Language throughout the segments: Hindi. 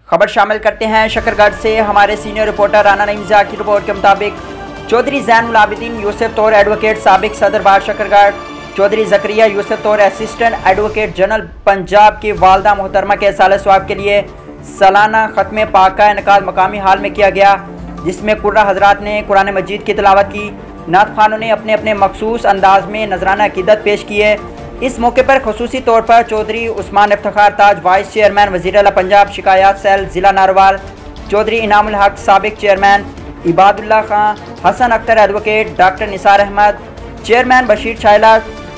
खबर शामिल करते हैं शकरगढ़ से। हमारे सीनियर रिपोर्टर राना नईम ज़िया की रिपोर्ट के मुताबिक चौधरी ज़ैनुल आबिदीन यूसुफ तौर एडवोकेट साबिक सदर बार शकरगढ़, चौधरी ज़करिया यूसुफ तौर असिस्टेंट एडवोकेट जनरल पंजाब की वालदा मोहतरमा के साल सवाब के लिए सालाना ख़त्म पाक का इनकाद मकामी हाल में किया गया, जिसमें कुर्रा हजरात ने कुरान मजीद की तिलावत की। नात खानों ने अपने अपने मखसूस अंदाज में नजराना अकीदत पेश किए। इस मौके पर खसूसी तौर पर चौधरी उस्मान इफ्तिखार ताज वाइस चेयरमैन वज़ीर आला पंजाब शिकायत सेल ज़िला नारवाल, चौधरी इनामुल हक साबिक chairman, Ibadullah Khan, Hasan Akhtar advocate, doctor Nisar Ahmed chairman, Bashir Shaila,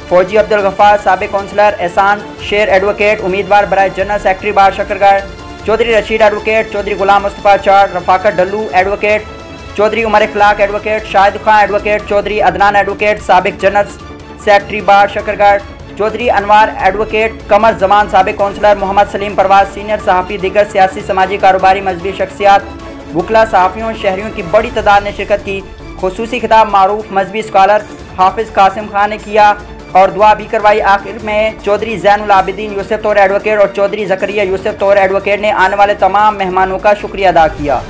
फौजी अब्दुल गफ्फार साबिक काउंसलर, एहसान शेर एडवोकेट उम्मीदवार बराए जनरल सेक्रेटरी बार शकरगढ़, चौधरी रशीद एडवोकेट, चौधरी गुलाम मुस्तफ़ा चार, रफाकत डल्लू एडवोकेट, चौधरी उमर इखलाक एडवोकेट, शाहिद खां एडवोकेट, चौधरी अदनान एडवोकेट साबिक जनरल सेक्रेटरी बार शकरगढ़, चौधरी अनवार एडवोकेट, कमर जमान साबिक काउंसलर, मोहम्मद सलीम परवाज सीनियर सहाफ़ी, दीगर सियासी समाजी कारोबारी मजहबी शख्सियात, वकला, सहाफ़ियों, शहरियों की बड़ी तादाद ने शिरकत की। खुसूसी खिताब मारूफ मजहबी स्कॉलर हाफिज़ कासिम खान ने किया और दुआ भी करवाई। आखिर में चौधरी ज़ैनुल आबिदीन यूसुफ तौर एडवोकेट और चौधरी ज़करिया यूसुफ तौर एडवोकेट ने आने वाले तमाम मेहमानों का शुक्रिया अदा किया।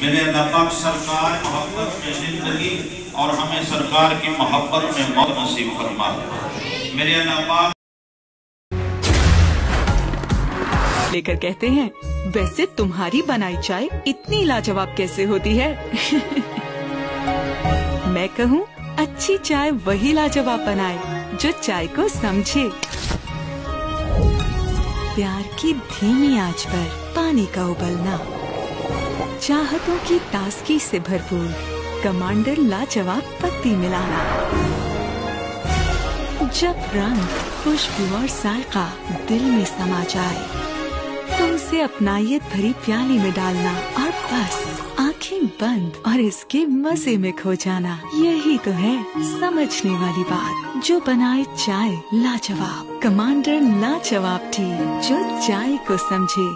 मेरे अल्लाह पाक सरकार मोहब्बत में जिंदगी और हमें सरकार की मोहब्बत में मौत नसीब फरमा। मेरे अल्लाह पाक लेकर कहते हैं, वैसे तुम्हारी बनाई चाय इतनी लाजवाब कैसे होती है? मैं कहूँ अच्छी चाय वही लाजवाब बनाए जो चाय को समझे। प्यार की धीमी आंच पर पानी का उबलना, चाहतों की ताजगी से भरपूर कमांडर लाजवाब पत्ती मिलाना, जब रंग, खुशबू और जायका दिल में समा जाए तो उसे अपनायत भरी प्याली में डालना और बस आंखें बंद और इसके मजे में खो जाना। यही तो है समझने वाली बात, जो बनाए चाय लाजवाब। कमांडर लाजवाब टी, जो चाय को समझे।